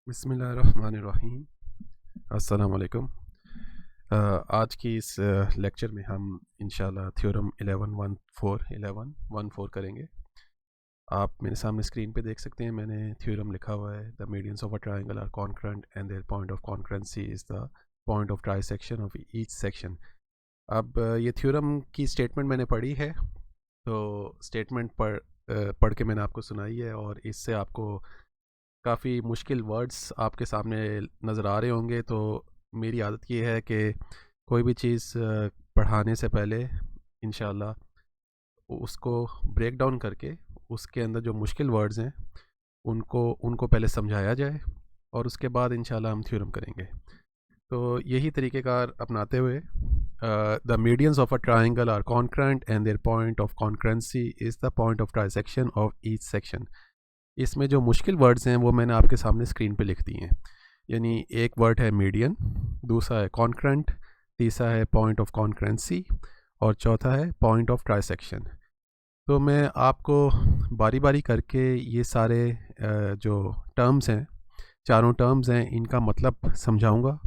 बिस्मिल्लाहिर्रहमानिर्रहीम। अस्सलाम वालेकुम। आज की इस लेक्चर में हम इंशाल्लाह थ्योरम 1114 करेंगे। आप मेरे सामने स्क्रीन पे देख सकते हैं, मैंने थ्योरम लिखा हुआ है, the medians of a triangle are concurrent and their point of concurrency is the point of trisection of each section. अब ये थ्योरम की स्टेटमेंट मैंने पढ़ी है, तो स्टेटमेंट पढ़ के मैंने आपको सुनाई है, और इससे आपको काफ़ी मुश्किल वर्ड्स आपके सामने नज़र आ रहे होंगे। तो मेरी आदत ये है कि कोई भी चीज़ पढ़ाने से पहले इंशाल्लाह उसको ब्रेक डाउन करके उसके अंदर जो मुश्किल वर्ड्स हैं उनको उनको पहले समझाया जाए, और उसके बाद इंशाल्लाह हम थ्योरम करेंगे। तो यही तरीक़ेकार अपनाते हुए the medians of a triangle are concurrent and their point of concurrency is the point of trisection of each section. इसमें जो मुश्किल वर्ड्स हैं वो मैंने आपके सामने स्क्रीन पे लिख दिए हैं। यानी एक वर्ड है मीडियन, दूसरा है कॉन्करेंट, तीसरा है पॉइंट ऑफ कॉन्करेंसी, और चौथा है पॉइंट ऑफ ट्राइसेक्शन। तो मैं आपको बारी बारी करके ये सारे जो टर्म्स हैं, चारों टर्म्स हैं, इनका मतलब समझाऊंगा,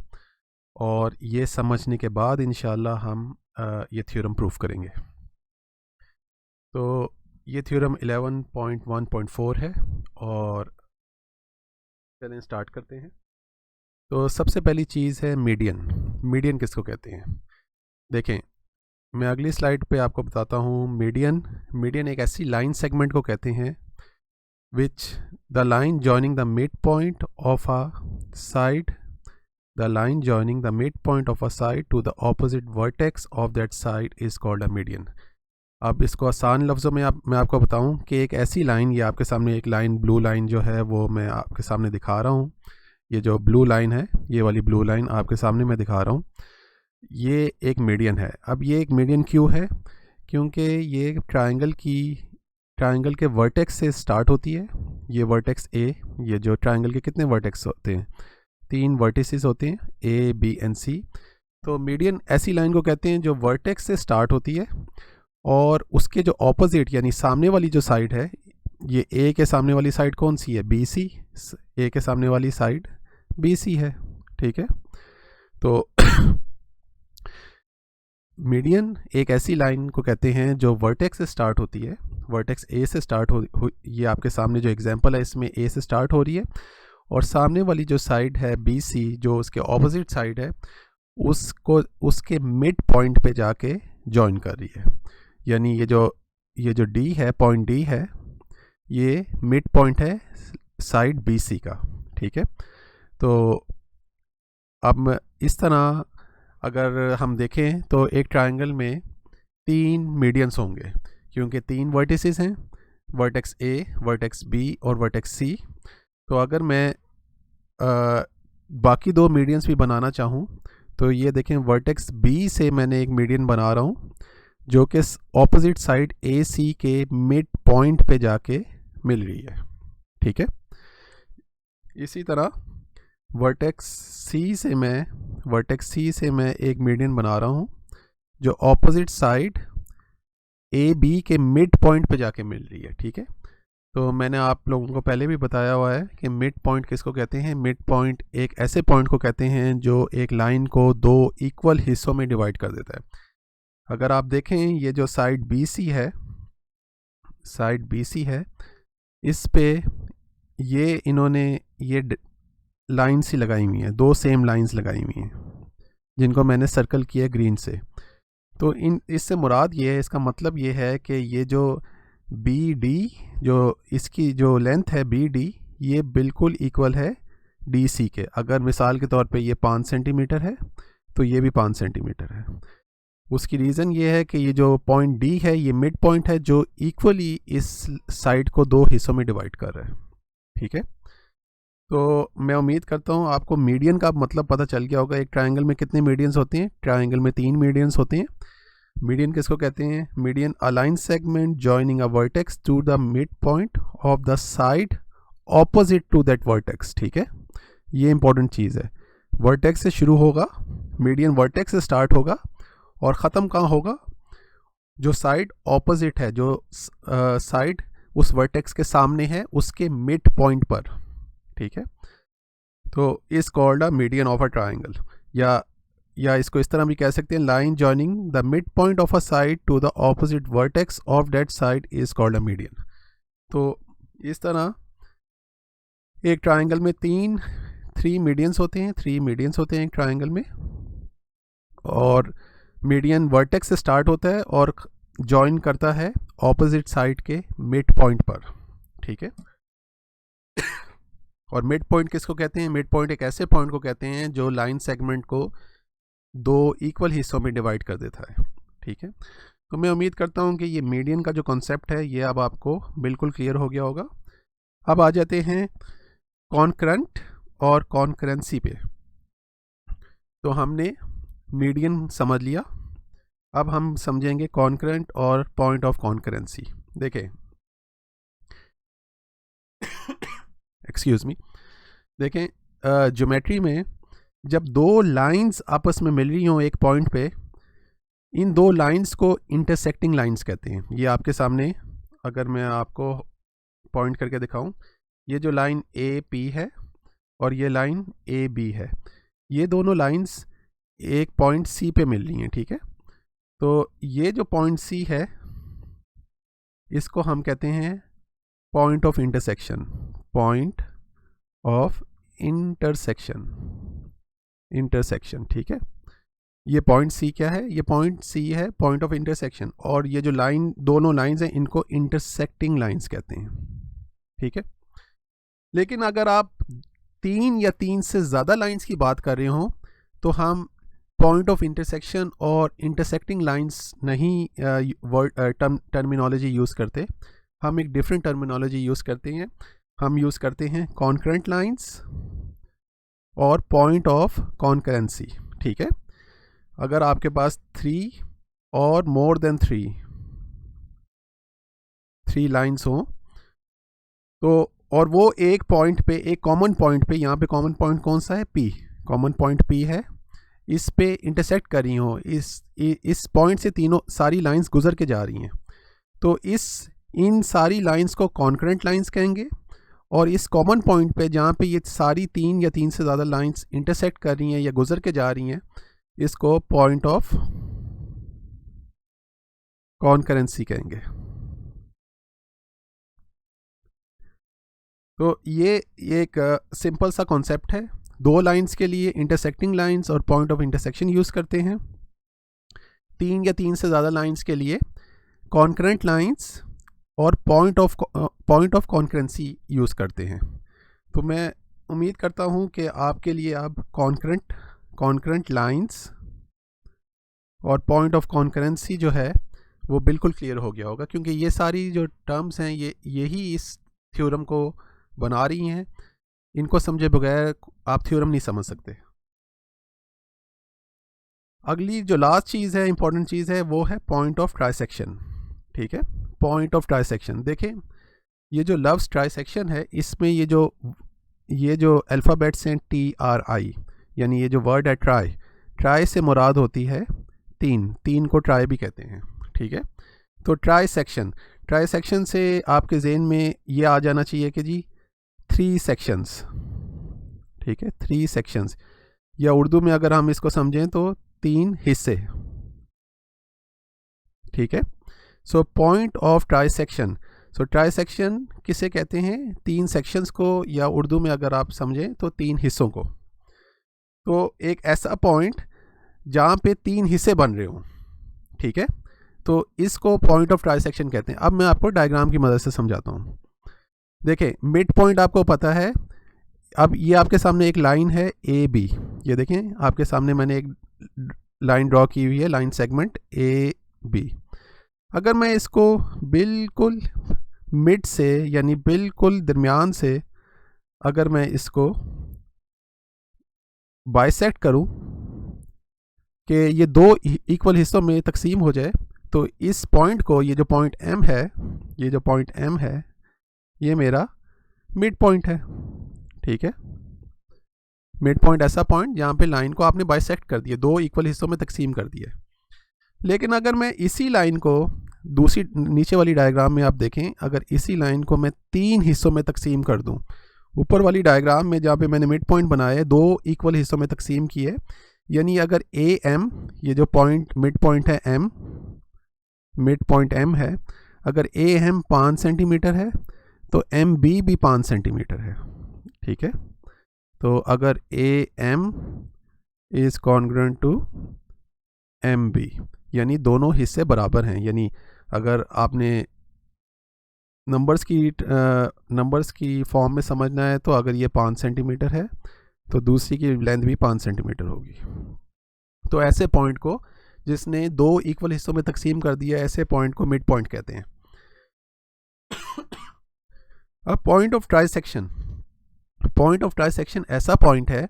और ये समझने के बाद इंशाल्लाह हम ये थ्योरम प्रूफ करेंगे। तो ये थ्योरम 11.1.4 है, और चलें स्टार्ट करते हैं। तो सबसे पहली चीज़ है मीडियन। मीडियन किसको कहते हैं? देखें, मैं अगली स्लाइड पे आपको बताता हूँ। मीडियन मीडियन एक ऐसी लाइन सेगमेंट को कहते हैं which the line joining the mid point of a side the line joining the mid point of a side to the opposite vertex of that side is called a median. अब इसको आसान लफ्ज़ों में मैं आपको बताऊं कि एक ऐसी लाइन, ये आपके सामने एक लाइन, ब्लू लाइन जो है वो मैं आपके सामने दिखा रहा हूँ। ये जो ब्लू लाइन है, ये वाली ब्लू लाइन आपके सामने मैं दिखा रहा हूँ, ये एक मीडियन है। अब ये एक मीडियन क्यों है? क्योंकि ये ट्रायंगल के वर्टेक्स से स्टार्ट होती है। ये वर्टेक्स ए, ये जो ट्रायंगल के कितने वर्टेक्स होते हैं? 3 वर्टिसेस होते हैं, ए बी एंड सी। तो मीडियन ऐसी लाइन को कहते हैं जो वर्टेक्स से स्टार्ट होती है, और उसके जो ऑपोजिट यानी सामने वाली जो साइड है, ये ए के सामने वाली साइड कौन सी है? B C. ए के सामने वाली साइड बी सी है, ठीक है। तो मीडियन एक ऐसी लाइन को कहते हैं जो वर्टेक्स से स्टार्ट होती है, वर्टेक्स ए से स्टार्ट हो ये आपके सामने जो एग्जांपल है इसमें ए से स्टार्ट हो रही है, और सामने वाली जो साइड है बी सी, जो उसके ऑपोजिट साइड है, उसको उसके मिड पॉइंट पे जाके ज्वाइन कर रही है। यानी ये जो डी है, पॉइंट डी है, ये मिड पॉइंट है साइड बी सी का, ठीक है। तो अब इस तरह अगर हम देखें तो एक ट्रायंगल में 3 मीडियंस होंगे, क्योंकि 3 वर्टिसेस हैं, वर्टेक्स ए, वर्टेक्स बी और वर्टेक्स सी। तो अगर मैं बाकी 2 मीडियंस भी बनाना चाहूँ, तो ये देखें, वर्टेक्स बी से मैंने एक मीडियन बना रहा हूँ जो कि ऑपोजिट साइड ए सी के मिड पॉइंट पे जाके मिल रही है, ठीक है। इसी तरह वर्टेक्स सी से मैं एक मीडियन बना रहा हूँ जो ऑपोजिट साइड ए बी के मिड पॉइंट पे जाके मिल रही है, ठीक है। तो मैंने आप लोगों को पहले भी बताया हुआ है कि मिड पॉइंट किसको कहते हैं। मिड पॉइंट एक ऐसे पॉइंट को कहते हैं जो एक लाइन को 2 इक्वल हिस्सों में डिवाइड कर देता है। अगर आप देखें, ये जो साइड बी सी है, इस पे ये इन्होंने ये लाइन सी लगाई हुई हैं, 2 सेम लाइंस लगाई हुई हैं जिनको मैंने सर्कल किया ग्रीन से। तो इससे मुराद ये है, इसका मतलब ये है कि ये जो बी डी, जो इसकी जो लेंथ है बी डी, ये बिल्कुल इक्वल है डी सी के। अगर मिसाल के तौर पे ये 5 सेंटीमीटर है तो ये भी 5 सेंटीमीटर है। उसकी रीज़न ये है कि ये जो पॉइंट डी है, ये मिड पॉइंट है जो इक्वली इस साइड को 2 हिस्सों में डिवाइड कर रहा है, ठीक है। तो मैं उम्मीद करता हूँ आपको मीडियन का मतलब पता चल गया होगा। एक ट्रायंगल में कितने मीडियंस होते हैं? ट्रायंगल में 3 मीडियंस होते हैं। मीडियन किसको कहते हैं? Median a line segment joining a vertex to the mid point of the side opposite to that vertex, ठीक है। ये इंपॉर्टेंट चीज़ है। वर्टेक्स से शुरू होगा, मीडियन वर्टेक्स से स्टार्ट होगा, और ख़त्म कहाँ होगा? जो साइड ऑपोजिट है, जो साइड उस वर्टेक्स के सामने है, उसके मिड पॉइंट पर, ठीक है। तो इस called a median of a triangle, या इसको इस तरह भी कह सकते हैं, line joining the mid point of a side to the opposite vertex of that side is called a median. तो इस तरह एक ट्राइंगल में थ्री मीडियंस होते हैं एक ट्राइंगल में, और मीडियन वर्टेक्स से स्टार्ट होता है और जॉइन करता है ऑपोजिट साइड के मिड पॉइंट पर, ठीक है। और मिड पॉइंट किसको कहते हैं? मिड पॉइंट एक ऐसे पॉइंट को कहते हैं जो लाइन सेगमेंट को दो इक्वल हिस्सों में डिवाइड कर देता है, ठीक है। तो मैं उम्मीद करता हूँ कि ये मीडियन का जो कॉन्सेप्ट है ये अब आपको बिल्कुल क्लियर हो गया होगा। अब आ जाते हैं कॉन्करेंट और कॉन्करेंसी पे। तो हमने मीडियन समझ लिया, अब हम समझेंगे कॉन्करेंट और पॉइंट ऑफ कॉन्करेंसी। देखें, एक्सक्यूज मी, देखें, ज्योमेट्री में जब दो लाइंस आपस में मिल रही हों एक पॉइंट पे, इन दो लाइंस को इंटरसेक्टिंग लाइंस कहते हैं। ये आपके सामने अगर मैं आपको पॉइंट करके दिखाऊं, ये जो लाइन ए पी है और ये लाइन ए बी है, ये दोनों लाइंस एक पॉइंट सी पे मिल रही हैं, ठीक है। तो ये जो पॉइंट सी है इसको हम कहते हैं point of intersection, point of intersection, ठीक है। ये पॉइंट सी क्या है? ये पॉइंट सी है पॉइंट ऑफ इंटरसेक्शन, और ये जो लाइन, दोनों लाइंस हैं, इनको इंटरसेक्टिंग लाइंस कहते हैं, ठीक है। लेकिन अगर आप तीन या तीन से ज़्यादा लाइंस की बात कर रहे हो तो हम पॉइंट ऑफ इंटरसेक्शन और इंटरसेक्टिंग लाइंस नहीं टर्मिनोलॉजी यूज़ करते, हम एक डिफरेंट टर्मिनोलॉजी यूज़ करते हैं। हम यूज़ करते हैं कॉन्करेंट लाइंस और पॉइंट ऑफ कॉन्करेंसी, ठीक है। अगर आपके पास 3 और मोर देन 3 लाइंस हों तो, और वो एक पॉइंट पे, एक कॉमन पॉइंट पे, यहाँ पे कॉमन पॉइंट कौन सा है? P, कॉमन पॉइंट P है, इस पे इंटरसेक्ट कर रही हो, इस पॉइंट से तीनों सारी लाइंस गुजर के जा रही हैं, तो इन सारी लाइंस को कॉन्करेंट लाइंस कहेंगे। और इस कॉमन पॉइंट पे जहाँ पे ये सारी 3 या 3 से ज़्यादा लाइंस इंटरसेक्ट कर रही हैं या गुजर के जा रही हैं, इसको पॉइंट ऑफ कॉन्करेंसी कहेंगे। तो ये एक सिंपल सा कॉन्सेप्ट है। दो लाइंस के लिए इंटरसेक्टिंग लाइंस और पॉइंट ऑफ इंटरसेक्शन यूज़ करते हैं, 3 या 3 से ज़्यादा लाइंस के लिए कॉन्करेंट लाइंस और पॉइंट ऑफ कॉन्करेंसी यूज़ करते हैं। तो मैं उम्मीद करता हूँ कि आपके लिए अब कॉन्करेंट लाइंस और पॉइंट ऑफ कॉन्करेंसी जो है वो बिल्कुल क्लियर हो गया होगा, क्योंकि ये सारी जो टर्म्स हैं यही इस थ्योरम को बना रही हैं। इनको समझे बगैर आप थ्योरम नहीं समझ सकते। अगली जो लास्ट चीज़ है, इंपॉर्टेंट चीज़ है, वो है पॉइंट ऑफ ट्राइसेक्शन, ठीक है। पॉइंट ऑफ ट्राइसेक्शन, देखें, ये जो लव्स ट्राइसेक्शन है, इसमें ये जो अल्फ़ाबेट्स हैं TRI, यानी ये जो वर्ड है ट्राई से मुराद होती है तीन को ट्राई भी कहते हैं, ठीक है। तो ट्राइसेक्शन से आपके ज़हन में ये आ जाना चाहिए कि जी 3 सेक्शंस, ठीक है, 3 सेक्शंस, या उर्दू में अगर हम इसको समझें तो 3 हिस्से, ठीक है। So point of trisection, trisection किसे कहते हैं? 3 सेक्शंस को, या उर्दू में अगर आप समझें तो 3 हिस्सों को। तो एक ऐसा पॉइंट जहाँ पे 3 हिस्से बन रहे हों, ठीक है, तो इसको पॉइंट ऑफ ट्राइसेक्शन कहते हैं। अब मैं आपको डायग्राम की मदद से समझाता हूँ। देखें, मिड पॉइंट आपको पता है। अब ये आपके सामने एक लाइन है AB, ये देखें आपके सामने मैंने एक लाइन ड्रॉ की हुई है, लाइन सेगमेंट AB। अगर मैं इसको बिल्कुल मिड से, यानी बिल्कुल दरमियान से, अगर मैं इसको बाइसेक्ट करूं कि ये 2 इक्वल हिस्सों में तकसीम हो जाए, तो इस पॉइंट को, ये जो पॉइंट M है, ये मेरा मिड पॉइंट है, ठीक है। मिड पॉइंट ऐसा पॉइंट जहाँ पे लाइन को आपने बाइसेक्ट कर दिया, 2 इक्वल हिस्सों में तकसीम कर दिया। लेकिन अगर मैं इसी लाइन को दूसरी नीचे वाली डायग्राम में आप देखें, अगर इसी लाइन को मैं 3 हिस्सों में तकसीम कर दूं, ऊपर वाली डायग्राम में जहाँ पे मैंने मिड पॉइंट बनाया है, दो इक्वल हिस्सों में तकसीम की है। यानी अगर ए एम, ये जो पॉइंट मिड पॉइंट है एम, मिड पॉइंट एम है, अगर ए एम 5 सेंटीमीटर है तो एम बी भी 5 सेंटीमीटर है। ठीक है, तो अगर A M is congruent to M B, यानी दोनों हिस्से बराबर हैं। यानी अगर आपने नंबर्स की फॉर्म में समझना है तो अगर ये 5 सेंटीमीटर है तो दूसरी की लेंथ भी 5 सेंटीमीटर होगी। तो ऐसे पॉइंट को जिसने दो इक्वल हिस्सों में तकसीम कर दिया, ऐसे पॉइंट को मिड पॉइंट कहते हैं। अब point of trisection, point of trisection ऐसा पॉइंट है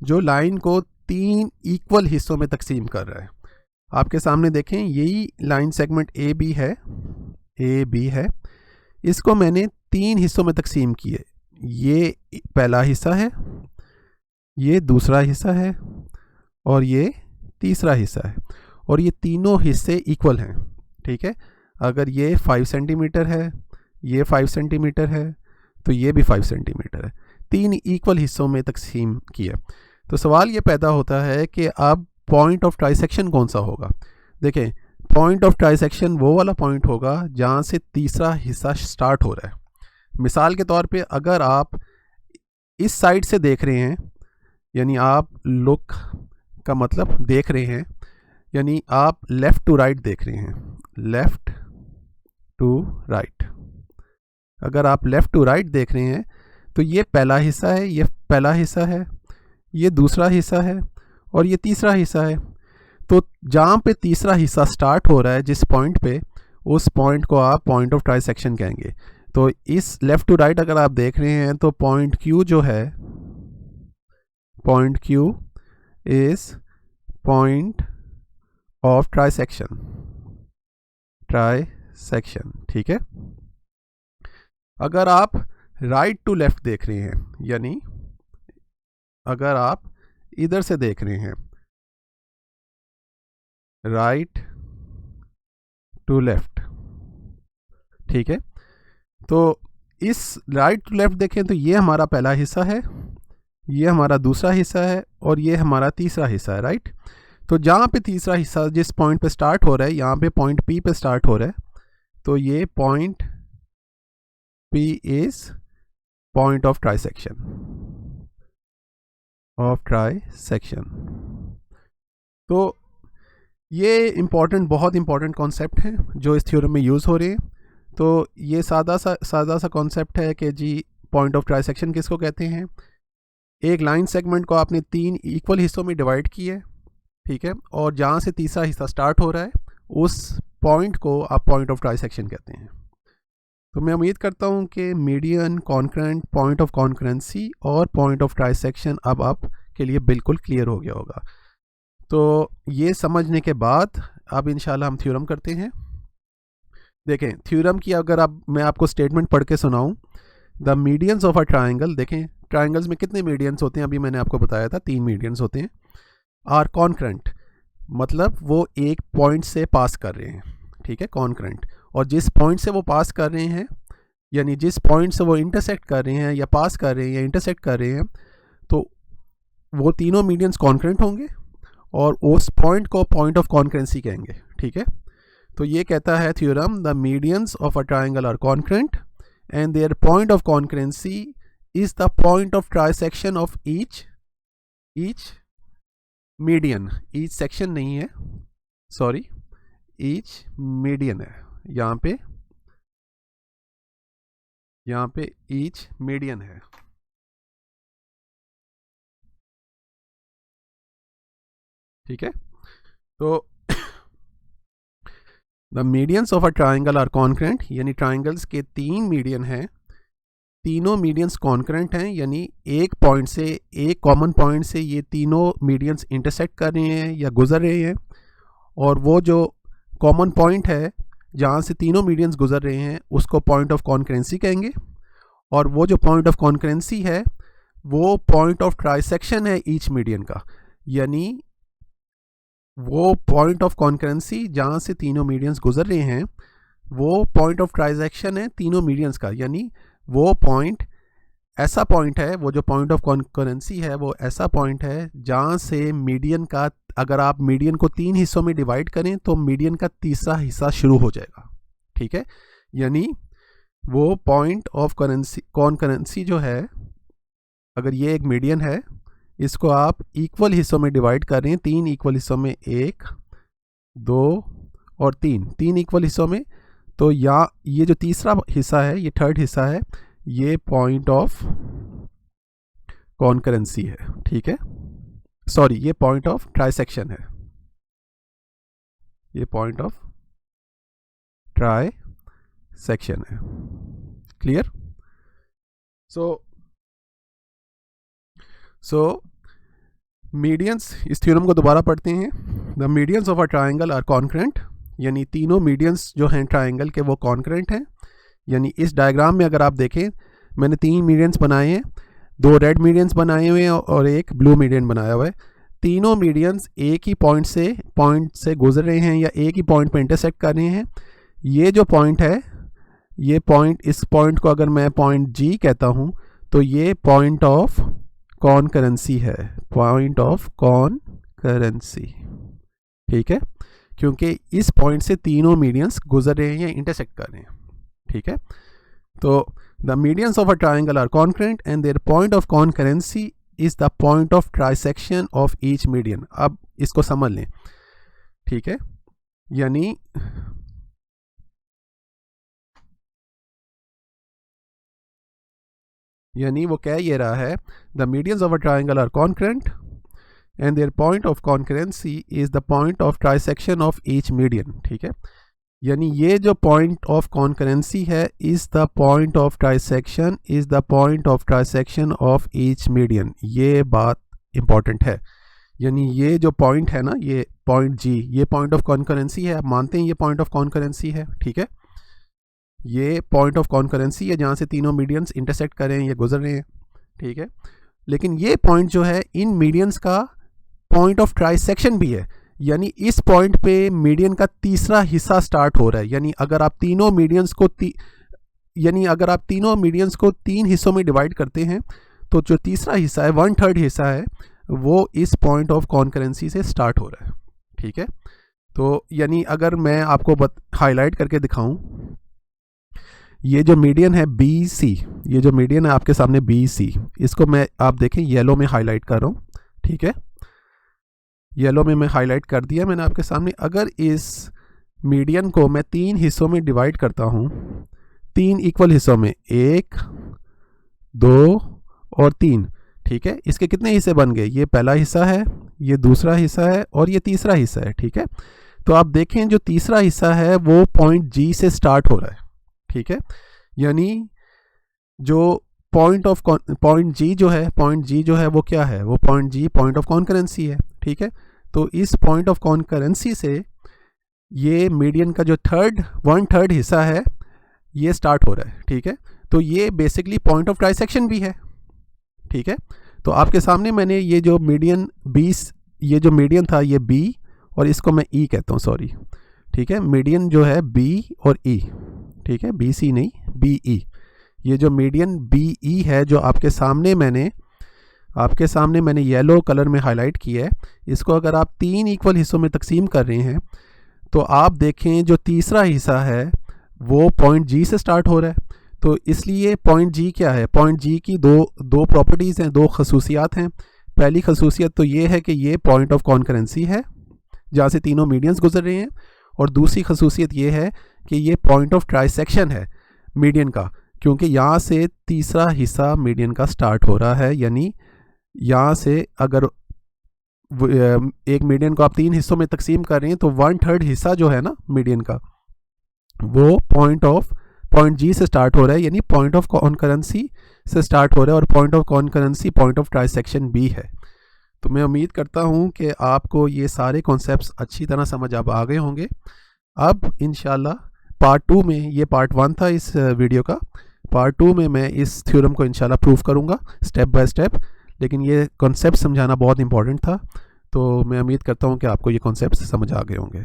जो लाइन को 3 इक्वल हिस्सों में तकसीम कर रहा है। आपके सामने देखें, यही लाइन सेगमेंट ए बी है, ए बी है, इसको मैंने 3 हिस्सों में तकसीम किए। ये पहला हिस्सा है, ये दूसरा हिस्सा है और ये तीसरा हिस्सा है, और ये तीनों हिस्से इक्वल हैं। ठीक है, अगर ये 5 सेंटीमीटर है, ये 5 सेंटीमीटर है, तो ये भी 5 सेंटीमीटर है। 3 इक्वल हिस्सों में तकसीम किया। तो सवाल ये पैदा होता है कि अब पॉइंट ऑफ ट्राइसेक्शन कौन सा होगा। देखें, पॉइंट ऑफ ट्राइसेक्शन वो वाला पॉइंट होगा जहाँ से तीसरा हिस्सा स्टार्ट हो रहा है। मिसाल के तौर पे अगर आप इस साइड से देख रहे हैं, यानी आप लुक का मतलब देख रहे हैं, यानी आप लेफ़्ट टू राइट देख रहे हैं, लेफ़्ट टू राइट। अगर आप लेफ़्ट टू राइट देख रहे हैं तो ये पहला हिस्सा है, ये पहला हिस्सा है, ये दूसरा हिस्सा है और ये तीसरा हिस्सा है। तो जहाँ पे तीसरा हिस्सा स्टार्ट हो रहा है, जिस पॉइंट पे, उस पॉइंट को आप पॉइंट ऑफ ट्राइसेक्शन कहेंगे। तो इस लेफ़्ट टू राइट अगर आप देख रहे हैं तो पॉइंट क्यू जो है, point Q is point of trisection, trisection. ठीक है, अगर आप राइट टू लेफ़्ट देख रहे हैं, यानी अगर आप इधर से देख रहे हैं, राइट टू लेफ़्ट, ठीक है, तो इस राइट टू लेफ़्ट देखें तो ये हमारा पहला हिस्सा है, ये हमारा दूसरा हिस्सा है और ये हमारा तीसरा हिस्सा है। राइट, तो जहाँ पे तीसरा हिस्सा जिस पॉइंट पे स्टार्ट हो रहा है, यहाँ पे पॉइंट पी पे स्टार्ट हो रहा है, तो ये point P is point of trisection, of trisection. तो ये बहुत इंपॉर्टेंट कॉन्सेप्ट हैं जो इस थ्योरम में यूज़ हो रहे हैं। तो ये सादा सा कॉन्सेप्ट है कि जी पॉइंट ऑफ ट्राइसेक्शन किसको कहते हैं। एक लाइन सेगमेंट को आपने 3 इक्वल हिस्सों में डिवाइड किया है, ठीक है, और जहाँ से तीसरा हिस्सा स्टार्ट हो रहा है उस पॉइंट को आप पॉइंट ऑफ ट्राइसेक्शन कहते हैं। तो मैं उम्मीद करता हूँ कि median, concurrent, point of concurrency और पॉइंट ऑफ ट्राइसेक्शन अब आपके लिए बिल्कुल क्लियर हो गया होगा। तो ये समझने के बाद अब इंशाल्लाह हम थ्योरम करते हैं। देखें, थ्योरम की अगर मैं आपको स्टेटमेंट पढ़ के सुनाऊँ, the medians of a triangle, देखें ट्राइंगल्स में कितने मीडियंस होते हैं, अभी मैंने आपको बताया था 3 मीडियंस होते हैं। आर कॉन्करेंट, मतलब वो एक पॉइंट से पास कर रहे हैं, ठीक है, कॉन्करेंट, और जिस पॉइंट से वो पास कर रहे हैं, यानी जिस पॉइंट से वो इंटरसेक्ट कर रहे हैं या पास कर रहे हैं या इंटरसेक्ट कर रहे हैं, तो वो तीनों मीडियंस कॉन्करेंट होंगे और उस पॉइंट को पॉइंट ऑफ कॉन्करेंसी कहेंगे। ठीक है, तो ये कहता है theorem, the medians of a triangle are concurrent and their point of concurrency is the point of trisection of each median. Each section नहीं है, सॉरी, ईच मीडियन है यहाँ पे ईच मीडियन है। ठीक है, तो the medians of a triangle are concurrent, यानी ट्राइंगल्स के 3 मीडियन हैं, तीनों मीडियंस कॉन्करेंट हैं, यानी एक पॉइंट से, एक कॉमन पॉइंट से ये तीनों मीडियंस इंटरसेक्ट कर रहे हैं या गुजर रहे हैं, और वो जो कॉमन पॉइंट है जहाँ से तीनों मीडियंस गुजर रहे हैं उसको पॉइंट ऑफ कॉन्करेंसी कहेंगे, और वो जो पॉइंट ऑफ कॉन्करेंसी है वो पॉइंट ऑफ ट्राइसेक्शन है ईच मीडियन का, यानी वो पॉइंट ऑफ कॉन्करेंसी जहाँ से तीनों मीडियंस गुजर रहे हैं वो पॉइंट ऑफ ट्राइसेक्शन है तीनों मीडियंस का, यानी वो पॉइंट ऐसा पॉइंट है, वो जो पॉइंट ऑफ कॉन्करेंसी है वो ऐसा पॉइंट है जहाँ से मीडियन का, अगर आप मीडियन को 3 हिस्सों में डिवाइड करें तो मीडियन का तीसरा हिस्सा शुरू हो जाएगा, ठीक है। यानी वो पॉइंट ऑफ कॉन्करेंसी जो है, अगर ये एक मीडियन है, इसको आप इक्वल हिस्सों में डिवाइड कर रहे हैं, 3 इक्वल हिस्सों में, 1 2 और 3 इक्वल हिस्सों में, तो ये जो तीसरा हिस्सा है, ये थर्ड हिस्सा है, ये पॉइंट ऑफ कॉन्करेंसी है, ठीक है। सॉरी, ये पॉइंट ऑफ ट्राइसेक्शन है, ये पॉइंट ऑफ ट्राइसेक्शन है। क्लियर? सो मीडियंस, इस थ्योरम को दोबारा पढ़ते हैं। The medians of a triangle are concurrent, यानी तीनों मीडियंस जो हैं ट्राइंगल के वो कॉन्करेंट हैं। यानी इस डायग्राम में अगर आप देखें, मैंने 3 मीडियंस बनाए हैं, 2 रेड मीडियंस बनाए हुए हैं और एक ब्लू मीडियन बनाया हुआ है। तीनों मीडियंस एक ही पॉइंट से गुजर रहे हैं या एक ही पॉइंट पे इंटरसेक्ट कर रहे हैं। ये जो पॉइंट है, ये पॉइंट, इस पॉइंट को अगर मैं पॉइंट जी कहता हूँ तो ये पॉइंट ऑफ कॉन्करेंसी है, पॉइंट ऑफ कॉन्करेंसी, ठीक है, क्योंकि इस पॉइंट से तीनों मीडियंस गुजर रहे हैं या इंटरसेक्ट कर रहे हैं, ठीक है। तो the medians of a triangle are concurrent and their point of concurrency is the point of trisection of each median. अब इसको समझ लें, ठीक है। यानी वो कह ये रहा है, the medians of a triangle are concurrent and their point of concurrency is the point of trisection of each median, ठीक है। यानी ये जो पॉइंट ऑफ कॉन्करेंसी है, is the point of trisection, is the point of trisection of each median. ये बात important है। यानी ये जो पॉइंट है ना, ये पॉइंट जी, ये पॉइंट ऑफ कॉन्करेंसी है। आप मानते हैं ये पॉइंट ऑफ कॉन्करेंसी है, ठीक है। ये पॉइंट ऑफ कॉन्करेंसी है जहाँ से तीनों मीडियंस इंटरसेक्ट कर रहे हैं या गुजर रहे हैं, ठीक है। लेकिन ये पॉइंट जो है, इन मीडियंस का पॉइंट ऑफ ट्राइसेक्शन भी है। यानी इस पॉइंट पे मीडियन का तीसरा हिस्सा स्टार्ट हो रहा है। यानी अगर आप तीनों मीडियंस को 3 हिस्सों में डिवाइड करते हैं तो जो तीसरा हिस्सा है, 1/3 हिस्सा है, वो इस पॉइंट ऑफ कॉन्करेंसी से स्टार्ट हो रहा है, ठीक है। तो यानी अगर मैं आपको हाईलाइट करके दिखाऊं, ये जो मीडियन है BC, ये जो मीडियन है आपके सामने BC, इसको मैं, आप देखें, येलो में हाईलाइट कर रहा हूँ, ठीक है। येलो में मैं हाईलाइट कर दिया मैंने आपके सामने। अगर इस मीडियन को मैं 3 हिस्सों में डिवाइड करता हूँ, 3 इक्वल हिस्सों में, 1 2 और 3, ठीक है। इसके कितने हिस्से बन गए? ये पहला हिस्सा है, ये दूसरा हिस्सा है और ये तीसरा हिस्सा है, ठीक है। तो आप देखें, जो तीसरा हिस्सा है वो पॉइंट जी से स्टार्ट हो रहा है, ठीक है। यानी जो पॉइंट जी जो है वो क्या है? वो point G point of concurrency है, ठीक है। तो इस पॉइंट ऑफ कॉन्करेंसी से ये मीडियन का जो 1/3 हिस्सा है, ये स्टार्ट हो रहा है, ठीक है। तो ये बेसिकली पॉइंट ऑफ ट्राइसेक्शन भी है, ठीक है। तो आपके सामने मैंने ये जो मीडियन ये जो मीडियन था, ये B, और इसको मैं E कहता हूँ, सॉरी, ठीक है। मीडियन जो है B और E, ठीक है, BC नहीं, BE। ये जो मीडियन BE है, जो आपके सामने मैंने येलो कलर में हाईलाइट किया है, इसको अगर आप 3 इक्वल हिस्सों में तकसीम कर रहे हैं तो आप देखें, जो तीसरा हिस्सा है वो पॉइंट G से स्टार्ट हो रहा है। तो इसलिए पॉइंट G क्या है? पॉइंट G की दो प्रॉपर्टीज़ हैं, 2 खसूसियात हैं। पहली खसूसियत तो ये है कि ये पॉइंट ऑफ कॉन्करेंसी है जहाँ से तीनों मीडियंस गुजर रहे हैं, और दूसरी खसूसियत ये है कि ये पॉइंट ऑफ ट्राइसेक्शन है मीडियन का, क्योंकि यहाँ से तीसरा हिस्सा मीडियन का स्टार्ट हो रहा है। यानी यहाँ से अगर एक मीडियन को आप 3 हिस्सों में तकसीम कर रहे हैं तो 1/3 हिस्सा जो है ना मीडियन का, वो पॉइंट जी से स्टार्ट हो रहा है, यानी पॉइंट ऑफ कॉन्करेंसी से स्टार्ट हो रहा है, और point of concurrency point of trisection भी है। तो मैं उम्मीद करता हूँ कि आपको ये सारे कॉन्सेप्ट्स अच्छी तरह समझ अब आ गए होंगे। अब इंशाल्लाह पार्ट 2 में, ये पार्ट 1 था इस वीडियो का, पार्ट 2 में मैं इस थ्योरम को इंशाल्लाह प्रूव करूँगा स्टेप बाय स्टेप। लेकिन ये कॉन्सेप्ट समझाना बहुत इंपॉर्टेंट था, तो मैं उम्मीद करता हूँ कि आपको ये कॉन्सेप्ट समझ आ गए होंगे।